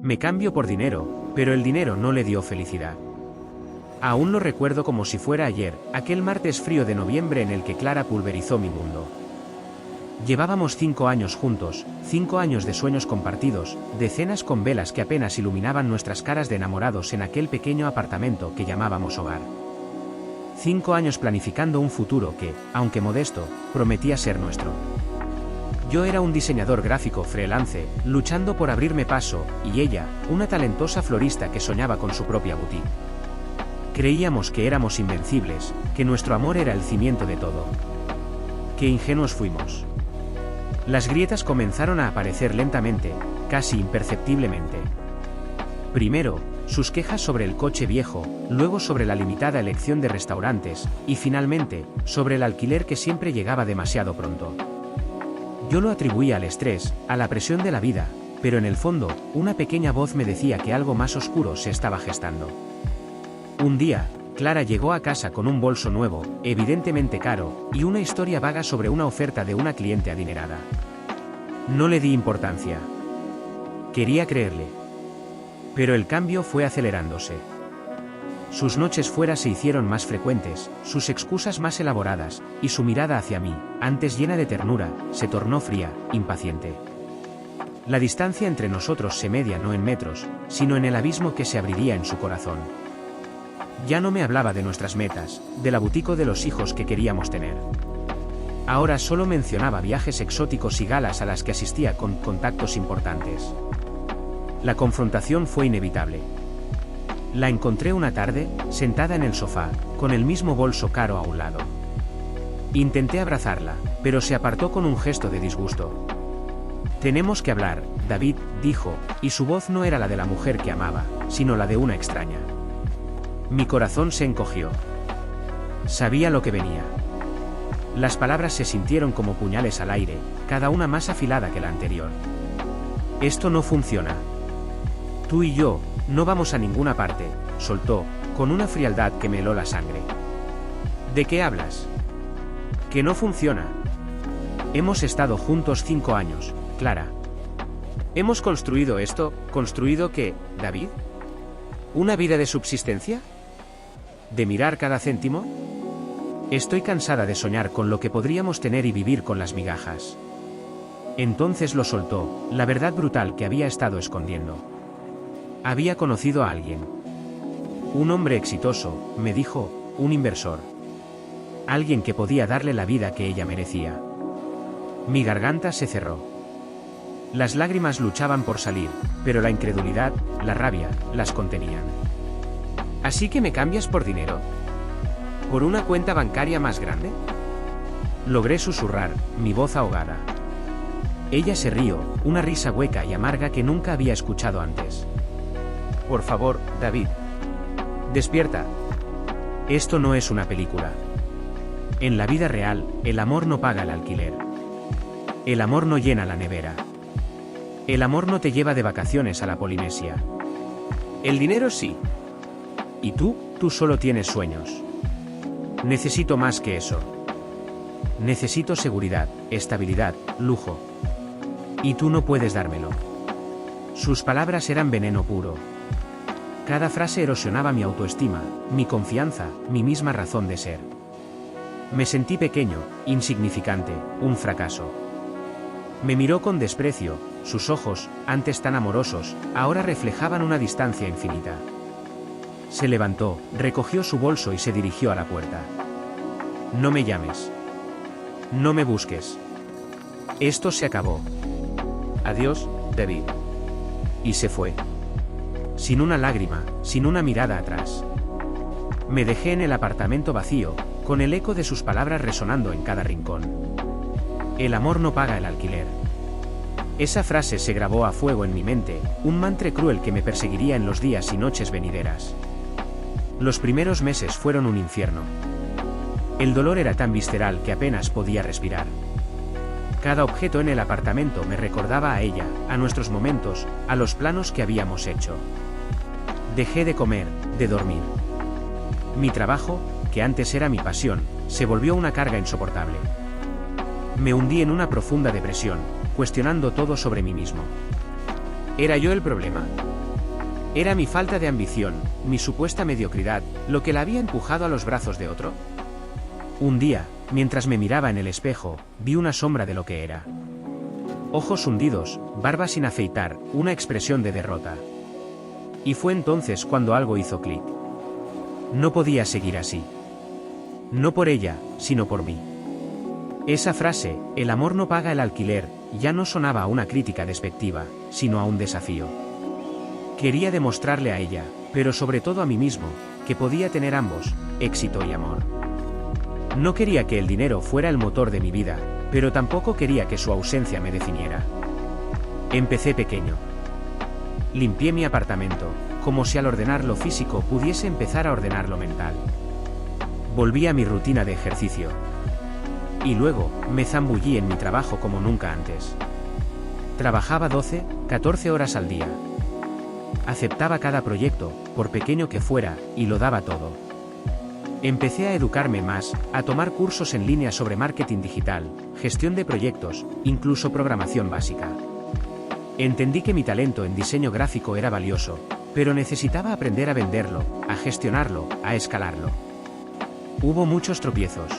Me cambio por dinero, pero el dinero no le dio felicidad. Aún lo recuerdo como si fuera ayer, aquel martes frío de noviembre en el que Clara pulverizó mi mundo. Llevábamos 5 años juntos, 5 años de sueños compartidos, de cenas con velas que apenas iluminaban nuestras caras de enamorados en aquel pequeño apartamento que llamábamos hogar. 5 años planificando un futuro que, aunque modesto, prometía ser nuestro. Yo era un diseñador gráfico freelance, luchando por abrirme paso, y ella, una talentosa florista que soñaba con su propia boutique. Creíamos que éramos invencibles, que nuestro amor era el cimiento de todo. Qué ingenuos fuimos. Las grietas comenzaron a aparecer lentamente, casi imperceptiblemente. Primero, sus quejas sobre el coche viejo, luego sobre la limitada elección de restaurantes, y finalmente, sobre el alquiler que siempre llegaba demasiado pronto. Yo lo atribuía al estrés, a la presión de la vida, pero en el fondo, una pequeña voz me decía que algo más oscuro se estaba gestando. Un día, Clara llegó a casa con un bolso nuevo, evidentemente caro, y una historia vaga sobre una oferta de una cliente adinerada. No le di importancia. Quería creerle. Pero el cambio fue acelerándose. Sus noches fuera se hicieron más frecuentes, sus excusas más elaboradas, y su mirada hacia mí, antes llena de ternura, se tornó fría, impaciente. La distancia entre nosotros se media no en metros, sino en el abismo que se abriría en su corazón. Ya no me hablaba de nuestras metas, de la boutique o de los hijos que queríamos tener. Ahora solo mencionaba viajes exóticos y galas a las que asistía con contactos importantes. La confrontación fue inevitable. La encontré una tarde, sentada en el sofá, con el mismo bolso caro a un lado. Intenté abrazarla, pero se apartó con un gesto de disgusto. «Tenemos que hablar», David, dijo, y su voz no era la de la mujer que amaba, sino la de una extraña. Mi corazón se encogió. Sabía lo que venía. Las palabras se sintieron como puñales al aire, cada una más afilada que la anterior. «Esto no funciona. Tú y yo, no vamos a ninguna parte», soltó, con una frialdad que me heló la sangre. «¿De qué hablas? Que no funciona. Hemos estado juntos 5 años, Clara. ¿Hemos construido esto? ¿Construido qué, David? ¿Una vida de subsistencia? ¿De mirar cada céntimo? Estoy cansada de soñar con lo que podríamos tener y vivir con las migajas». Entonces lo soltó, la verdad brutal que había estado escondiendo. Había conocido a alguien. Un hombre exitoso, me dijo, un inversor. Alguien que podía darle la vida que ella merecía. Mi garganta se cerró. Las lágrimas luchaban por salir, pero la incredulidad, la rabia, las contenían. ¿Así que me cambias por dinero? ¿Por una cuenta bancaria más grande? Logré susurrar, mi voz ahogada. Ella se rió, una risa hueca y amarga que nunca había escuchado antes. Por favor, David. Despierta. Esto no es una película. En la vida real, el amor no paga el alquiler. El amor no llena la nevera. El amor no te lleva de vacaciones a la Polinesia. El dinero sí. Y tú solo tienes sueños. Necesito más que eso. Necesito seguridad, estabilidad, lujo. Y tú no puedes dármelo. Sus palabras eran veneno puro. Cada frase erosionaba mi autoestima, mi confianza, mi misma razón de ser. Me sentí pequeño, insignificante, un fracaso. Me miró con desprecio, sus ojos, antes tan amorosos, ahora reflejaban una distancia infinita. Se levantó, recogió su bolso y se dirigió a la puerta. No me llames. No me busques. Esto se acabó. Adiós, David. Y se fue. Sin una lágrima, sin una mirada atrás. Me dejé en el apartamento vacío, con el eco de sus palabras resonando en cada rincón. El amor no paga el alquiler. Esa frase se grabó a fuego en mi mente, un mantra cruel que me perseguiría en los días y noches venideras. Los primeros meses fueron un infierno. El dolor era tan visceral que apenas podía respirar. Cada objeto en el apartamento me recordaba a ella, a nuestros momentos, a los planos que habíamos hecho. Dejé de comer, de dormir. Mi trabajo, que antes era mi pasión, se volvió una carga insoportable. Me hundí en una profunda depresión, cuestionando todo sobre mí mismo. ¿Era yo el problema? ¿Era mi falta de ambición, mi supuesta mediocridad, lo que la había empujado a los brazos de otro? Un día, mientras me miraba en el espejo, vi una sombra de lo que era. Ojos hundidos, barba sin afeitar, una expresión de derrota. Y fue entonces cuando algo hizo clic. No podía seguir así. No por ella, sino por mí. Esa frase, el amor no paga el alquiler, ya no sonaba a una crítica despectiva, sino a un desafío. Quería demostrarle a ella, pero sobre todo a mí mismo, que podía tener ambos, éxito y amor. No quería que el dinero fuera el motor de mi vida, pero tampoco quería que su ausencia me definiera. Empecé pequeño. Limpié mi apartamento, como si al ordenar lo físico pudiese empezar a ordenar lo mental. Volví a mi rutina de ejercicio. Y luego, me zambullí en mi trabajo como nunca antes. Trabajaba 12, 14 horas al día. Aceptaba cada proyecto, por pequeño que fuera, y lo daba todo. Empecé a educarme más, a tomar cursos en línea sobre marketing digital, gestión de proyectos, incluso programación básica. Entendí que mi talento en diseño gráfico era valioso, pero necesitaba aprender a venderlo, a gestionarlo, a escalarlo. Hubo muchos tropiezos.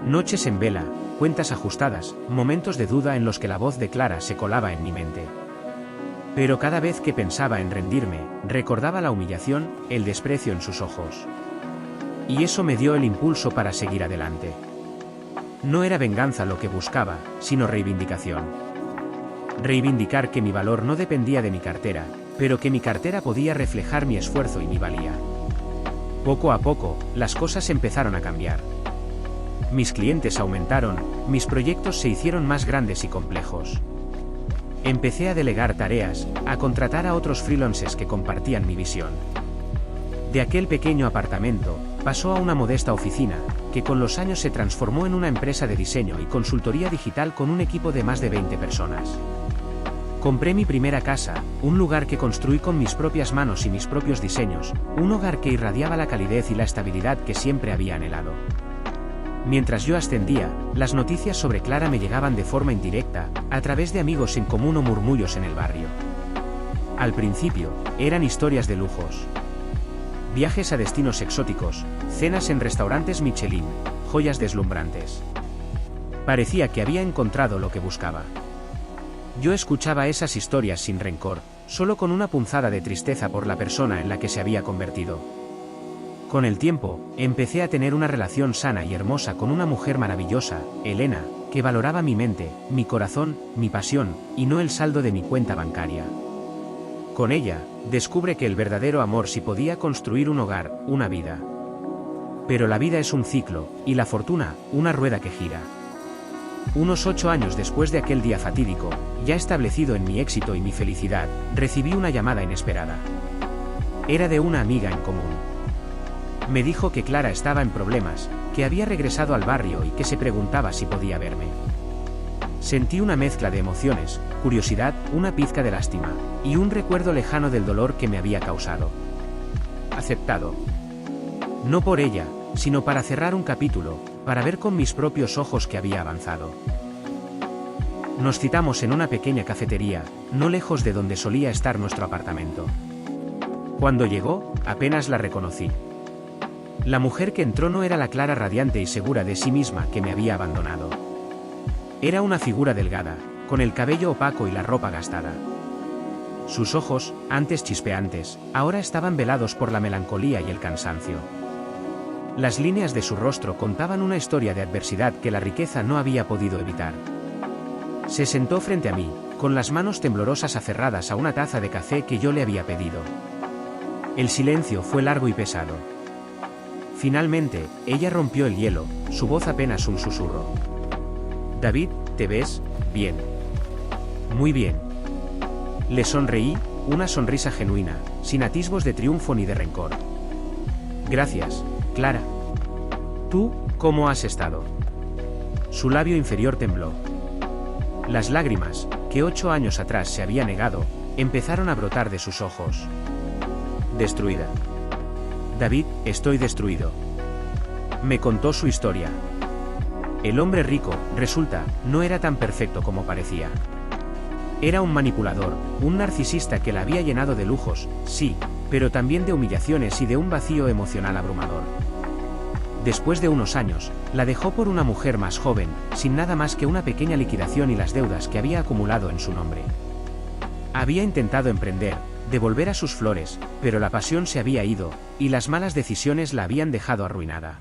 Noches en vela, cuentas ajustadas, momentos de duda en los que la voz de Clara se colaba en mi mente. Pero cada vez que pensaba en rendirme, recordaba la humillación, el desprecio en sus ojos. Y eso me dio el impulso para seguir adelante. No era venganza lo que buscaba, sino reivindicación. Reivindicar que mi valor no dependía de mi cartera, pero que mi cartera podía reflejar mi esfuerzo y mi valía. Poco a poco, las cosas empezaron a cambiar. Mis clientes aumentaron, mis proyectos se hicieron más grandes y complejos. Empecé a delegar tareas, a contratar a otros freelancers que compartían mi visión. De aquel pequeño apartamento, pasó a una modesta oficina, que con los años se transformó en una empresa de diseño y consultoría digital con un equipo de más de 20 personas. Compré mi primera casa, un lugar que construí con mis propias manos y mis propios diseños, un hogar que irradiaba la calidez y la estabilidad que siempre había anhelado. Mientras yo ascendía, las noticias sobre Clara me llegaban de forma indirecta, a través de amigos en común o murmullos en el barrio. Al principio, eran historias de lujos. Viajes a destinos exóticos, cenas en restaurantes Michelin, joyas deslumbrantes. Parecía que había encontrado lo que buscaba. Yo escuchaba esas historias sin rencor, solo con una punzada de tristeza por la persona en la que se había convertido. Con el tiempo, empecé a tener una relación sana y hermosa con una mujer maravillosa, Elena, que valoraba mi mente, mi corazón, mi pasión, y no el saldo de mi cuenta bancaria. Con ella, descubre que el verdadero amor sí podía construir un hogar, una vida. Pero la vida es un ciclo, y la fortuna, una rueda que gira. Unos 8 años después de aquel día fatídico, ya establecido en mi éxito y mi felicidad, recibí una llamada inesperada. Era de una amiga en común. Me dijo que Clara estaba en problemas, que había regresado al barrio y que se preguntaba si podía verme. Sentí una mezcla de emociones, curiosidad, una pizca de lástima, y un recuerdo lejano del dolor que me había causado. Aceptado. No por ella, sino para cerrar un capítulo, para ver con mis propios ojos que había avanzado. Nos citamos en una pequeña cafetería, no lejos de donde solía estar nuestro apartamento. Cuando llegó, apenas la reconocí. La mujer que entró no era la Clara radiante y segura de sí misma que me había abandonado. Era una figura delgada, con el cabello opaco y la ropa gastada. Sus ojos, antes chispeantes, ahora estaban velados por la melancolía y el cansancio. Las líneas de su rostro contaban una historia de adversidad que la riqueza no había podido evitar. Se sentó frente a mí, con las manos temblorosas aferradas a una taza de café que yo le había pedido. El silencio fue largo y pesado. Finalmente, ella rompió el hielo, su voz apenas un susurro. «David, ¿te ves bien?» «Muy bien». Le sonreí, una sonrisa genuina, sin atisbos de triunfo ni de rencor. «Gracias, Clara. ¿Tú, cómo has estado?» Su labio inferior tembló. Las lágrimas, que 8 años atrás se había negado, empezaron a brotar de sus ojos. «Destruida. David, estoy destruido». Me contó su historia. El hombre rico, resulta, no era tan perfecto como parecía. Era un manipulador, un narcisista que la había llenado de lujos, sí, pero también de humillaciones y de un vacío emocional abrumador. Después de unos años, la dejó por una mujer más joven, sin nada más que una pequeña liquidación y las deudas que había acumulado en su nombre. Había intentado emprender, devolver a sus flores, pero la pasión se había ido, y las malas decisiones la habían dejado arruinada.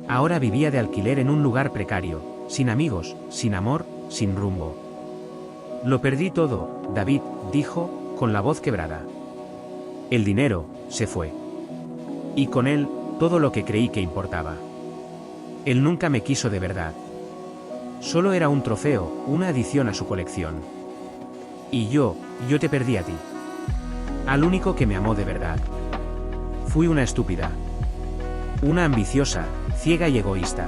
Ahora vivía de alquiler en un lugar precario, sin amigos, sin amor, sin rumbo. Lo perdí todo, David, dijo, con la voz quebrada. El dinero se fue. Y con él, todo lo que creí que importaba. Él nunca me quiso de verdad. Solo era un trofeo, una adición a su colección. Y yo te perdí a ti. Al único que me amó de verdad. Fui una estúpida. Una ambiciosa, ciega y egoísta.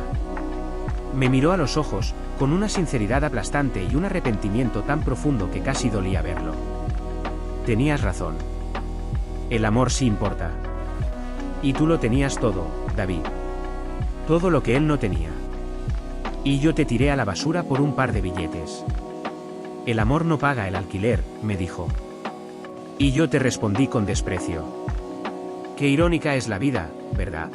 Me miró a los ojos, con una sinceridad aplastante y un arrepentimiento tan profundo que casi dolía verlo. Tenías razón. El amor sí importa. Y tú lo tenías todo, David. Todo lo que él no tenía. Y yo te tiré a la basura por un par de billetes. El amor no paga el alquiler, me dijo. Y yo te respondí con desprecio. Qué irónica es la vida, ¿verdad?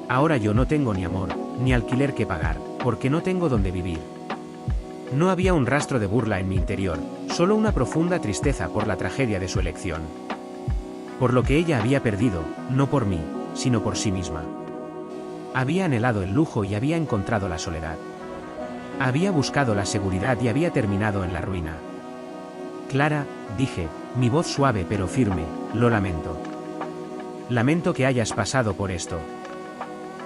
Ahora yo no tengo ni amor, ni alquiler que pagar, porque no tengo donde vivir. No había un rastro de burla en mi interior, solo una profunda tristeza por la tragedia de su elección. Por lo que ella había perdido, no por mí, sino por sí misma. Había anhelado el lujo y había encontrado la soledad. Había buscado la seguridad y había terminado en la ruina. Clara, dije, mi voz suave pero firme, lo lamento. Lamento que hayas pasado por esto.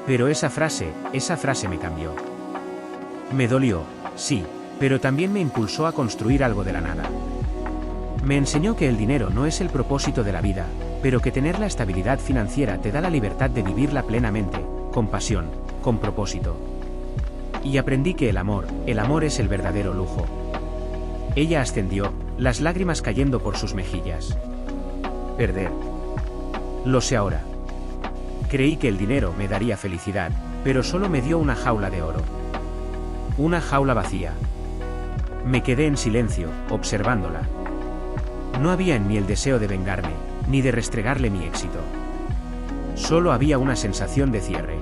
Pero esa frase me cambió. Me dolió, sí, pero también me impulsó a construir algo de la nada. Me enseñó que el dinero no es el propósito de la vida, pero que tener la estabilidad financiera te da la libertad de vivirla plenamente, con pasión, con propósito. Y aprendí que el amor es el verdadero lujo. Ella ascendió, las lágrimas cayendo por sus mejillas. Perder. Lo sé ahora. Creí que el dinero me daría felicidad, pero solo me dio una jaula de oro. Una jaula vacía. Me quedé en silencio, observándola. No había en mí el deseo de vengarme, ni de restregarle mi éxito. Solo había una sensación de cierre.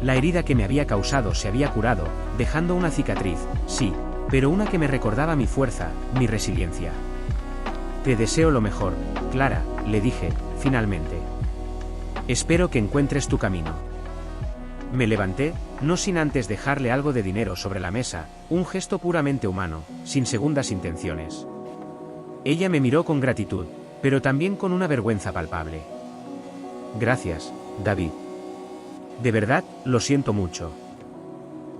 La herida que me había causado se había curado, dejando una cicatriz, sí, pero una que me recordaba mi fuerza, mi resiliencia. Te deseo lo mejor, Clara, le dije, finalmente. Espero que encuentres tu camino. Me levanté, no sin antes dejarle algo de dinero sobre la mesa, un gesto puramente humano, sin segundas intenciones. Ella me miró con gratitud, pero también con una vergüenza palpable. Gracias, David. De verdad, lo siento mucho.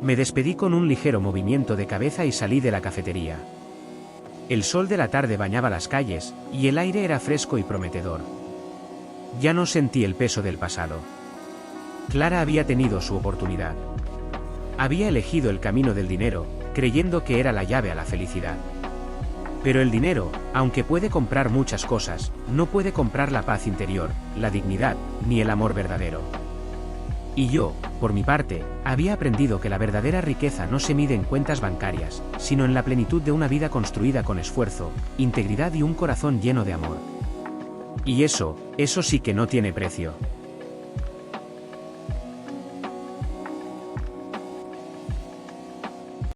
Me despedí con un ligero movimiento de cabeza y salí de la cafetería. El sol de la tarde bañaba las calles, y el aire era fresco y prometedor. Ya no sentí el peso del pasado. Clara había tenido su oportunidad. Había elegido el camino del dinero, creyendo que era la llave a la felicidad. Pero el dinero, aunque puede comprar muchas cosas, no puede comprar la paz interior, la dignidad, ni el amor verdadero. Y yo, por mi parte, había aprendido que la verdadera riqueza no se mide en cuentas bancarias, sino en la plenitud de una vida construida con esfuerzo, integridad y un corazón lleno de amor. Y eso sí que no tiene precio.